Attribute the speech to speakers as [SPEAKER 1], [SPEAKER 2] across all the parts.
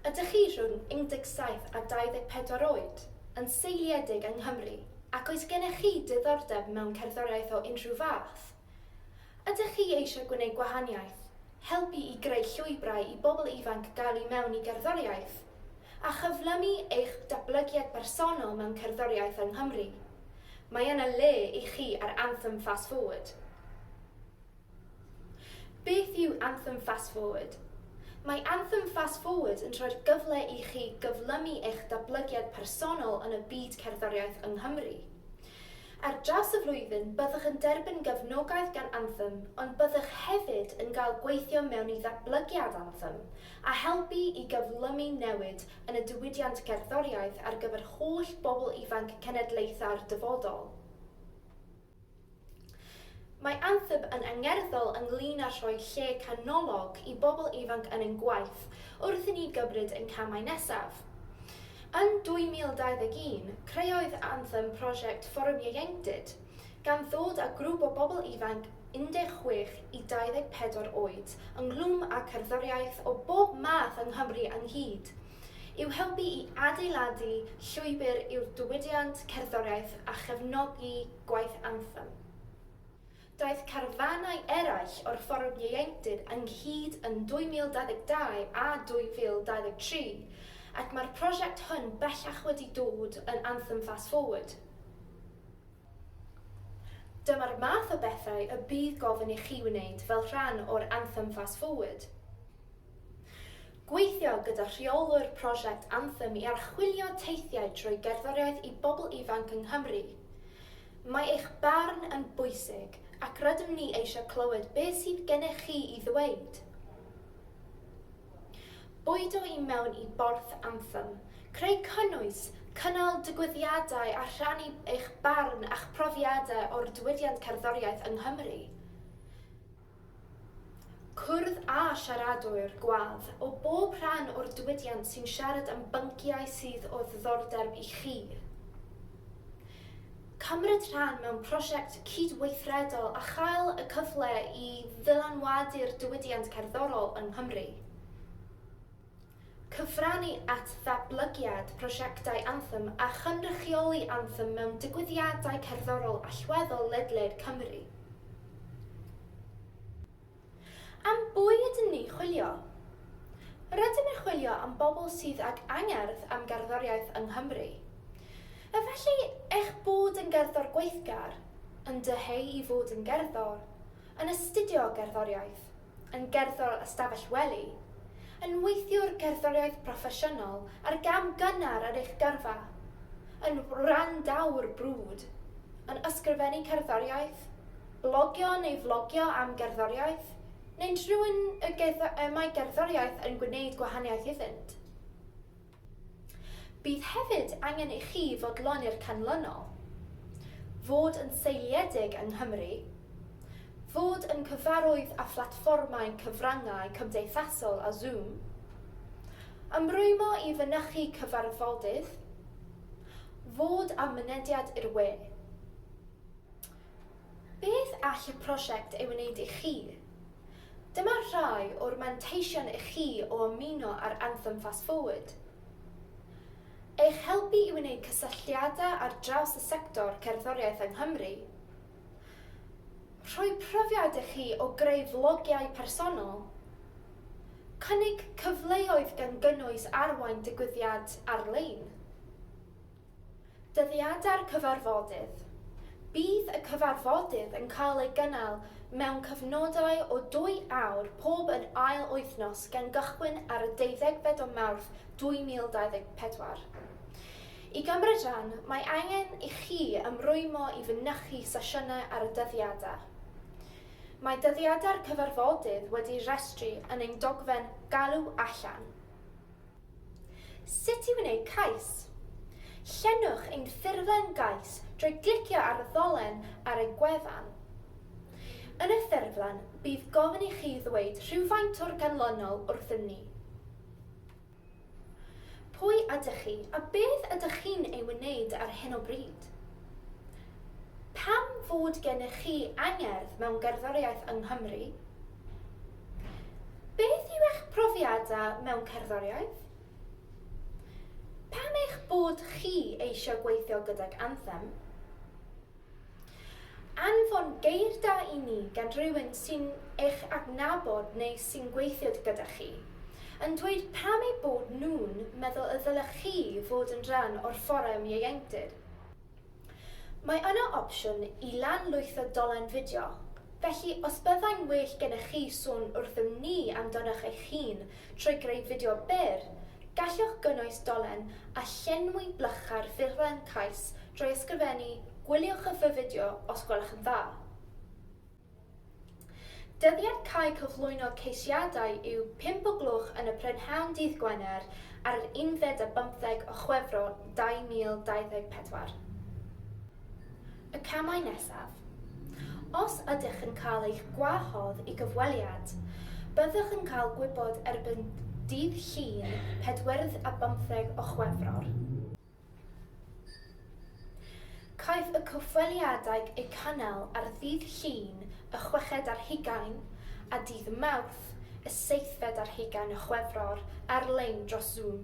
[SPEAKER 1] Ydych chi rhwng 17 a 24 oed, yn seiliedig yng Nghymru, ac oes gennych chi diddordeb mewn cerddoriaeth o unrhyw fath? Ydych chi eisiau gwneud gwahaniaeth, helpu i greu llwybrau i bobl ifanc gael i mewn i gerddoriaeth, a chyflymu eich datblygiad bersonol mewn cerddoriaeth yng Nghymru? Mae yna le i chi ar Anthem FFWD. Beth yw Anthem FFWD? Mae Anthem FFWD yn rhoi'r gyfle i chi gyflymu eich datblygiad personol yn y byd cerddoriaeth yng Nghymru. Ar draws y flwyddyn, byddwch yn derbyn gefnogaeth gan Anthem, ond byddwch hefyd yn cael gweithio mewn i ddatblygiad Anthem a helpu i gyflymu newid yn y diwydiant cerddoriaeth ar gyfer holl bobl ifanc cenedlaethau'r dyfodol. Mae Anthem yn angerddol ynglŷn â rhoi lle canolog i bobl ifanc yn ein gwaith wrth i ni gymryd ein camau nesaf. Yn 2021, creodd Anthem prosiect fforwm ieuenctid gan ddod â grŵp o bobl ifanc 16 i 24 oed ynglwm â cerddoriaeth o bob math yng Nghymru ynghyd, i'w helpu i adeiladu llwybr i'w diwydiant cerddoriaeth a chefnogi gwaith Anthem. Daeth carfanau eraill o'r fforwm ieuenctid ynghyd yn 2022 a 2023, ac mae'r prosiect hwn bellach wedi dod yn Anthem FFWD. Dyma'r math o bethau y bydd gofyn i chi wneud fel rhan o'r Anthem FFWD. Gweithio gyda rheolwr prosiect Anthem i archwilio teithiau trwy gerddoriaeth i bobl ifanc yng Nghymru. Mae eich barn yn bwysig ac rydym ni eisiau clywed beth sydd gennych chi i ddweud. Bwydo i mewn i borth Anthem, creu cynnwys, cynnal digwyddiadau a rhannu eich barn a'ch profiadau o'r diwydiant cerddoriaeth yng Nghymru. Cwrdd a siaradwyr gwadd o bob rhan o'r diwydiant sy'n siarad am bynciau sydd o ddiddordeb i chi. Cymryd rhan mewn prosiect cydweithredol a chael y cyfle i ddylanwadu'r diwydiant cerddorol yng Nghymru. Cyfrannu at ddatblygiad prosiectau Anthem a chynrychioli Anthem mewn digwyddiadau cerddorol allweddol ledled Cymru. Am bwy ydyn ni chwilio? Rydym yn chwilio am bobl sydd ag angerdd am gerddoriaeth yng Nghymru. Efallai eich bod yn gerddor gweithgar, yn dyheu i fod yn gerddor, yn astudio gerddoriaeth, yn gerddor ystafell wely, yn weithiwr gerddoriaeth proffesiynol ar gam gynnar ar eich gyrfa, yn wrandawr brwd, yn ysgrifennu cerddoriaeth, blogio neu vlogio am gerddoriaeth, neu'n rhywun y mae gerddoriaeth yn gwneud gwahaniaeth iddynt. Bydd hefyd angen i chi fodloni'r canlynol, fod yn seiliedig yng Nghymru, fod yn cyfarwydd â phlatfformau cyfryngau cymdeithasol a Zoom, ymrwymo i fynychu cyfarfodydd, fod am mynediad i'r we. Beth all y prosiect ei wneud i chi? Dyma rhai o'r manteision i chi o ymuno ar Anthem FFWD. Eich helpu i wneud cysylltiadau ar draws y sector cerddoriaeth yng Nghymru. Rhoi profiad i chi o greu vlogiau personol. Cynnig cyfleoedd gan gynnwys arwain digwyddiad ar-lein. Dyddiadau'r cyfarfodydd. Bydd y cyfarfodydd yn cael ei gynnal mewn cyfnodau o 2 awr pob yn ail wythnos gan gychwyn ar y 18 o Mawrth 2024. I gymryd rhan, mae angen i chi ymrwymo i fynychu sesiynau ar y dyddiadau. Mae dyddiadau'r cyfarfodydd wedi restru yn ein dogfen Galw Allan. Sut i wneud cais? Llenwch ein ffurflen gais drwy glicio ar y ddolen ar y gwefan. Yn y ffurflen, bydd gofyn i chi ddweud rhywfaint o'r ganlynol wrthyn ni. Pwy ydych chi a beth ydych chi'n ei wneud ar hyn o bryd? Pam fod gennych chi angerdd mewn gerddoriaeth yng Nghymru? Beth yw eich profiadau mewn cerddoriaeth? pam eich bod chi eisiau gweithio gydag Anthem? Anfon geir da i ni gan rhywun sy'n eich adnabod neu sy'n gweithio gyda chi, yn dweud pam ei bod nhw'n meddwl y ddylech chi fod yn rhan o'r fforwm ieuenctid. Mae yna opsiwn i lanlwytho dolen fideo, felly os byddai'n well gennych chi sôn wrthym ni amdanach eich hun trwy greu fideo byr, gallwch gynnwys dolen a llenwi blycha'r ffurflen cais drwy ysgrifennu "Gwiliwch y fideo os gwelwch yn dda". Dyddiad cael cyflwyno ceisiadau yw 5 o'r gloch yn y prynhawn dydd Gwener ar yr 15 o Chwefror 2024. Y camau nesaf. Os ydych yn cael eich gwahodd i gyfweliad, byddwch yn cael gwybod erbyn dydd Llun 15 o Chwefror. Caiff y cyfweliadau eu cynnal ar ddydd Llun y 6 a dydd Mawrth y 7 o Chwefror ar-lein dros Zoom.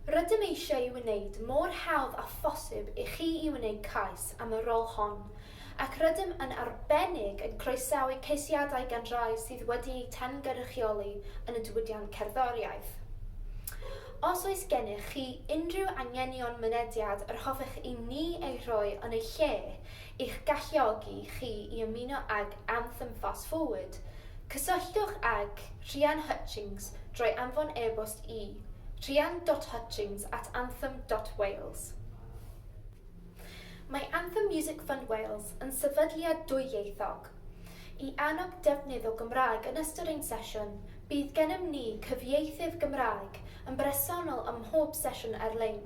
[SPEAKER 1] Rydym eisiau i wneud mor hawdd a phosib i chi i wneud cais am y rôl hon, ac rydym yn arbennig yn croesawu ceisiadau gan rai sydd wedi eu tangynrychioli yn y diwydiant cerddoriaeth. Os oes gennych chi unrhyw angenion mynediad yr hoffech i ni ei rhoi yn ei lle, i'ch galluogi chi i ymuno ag Anthem Fast Forward, cysylltwch ag Rhian Hutchings drwy anfon e-bost i rhian.hutchings@anthem.wales. Mae Anthem Music Fund Wales yn sefydliad dwyieithog. I annog defnydd o Gymraeg yn ystod ein sesiwn, bydd gennym ni cyfieithydd Gymraeg yn bresennol ym mhob sesiwn ar-lein.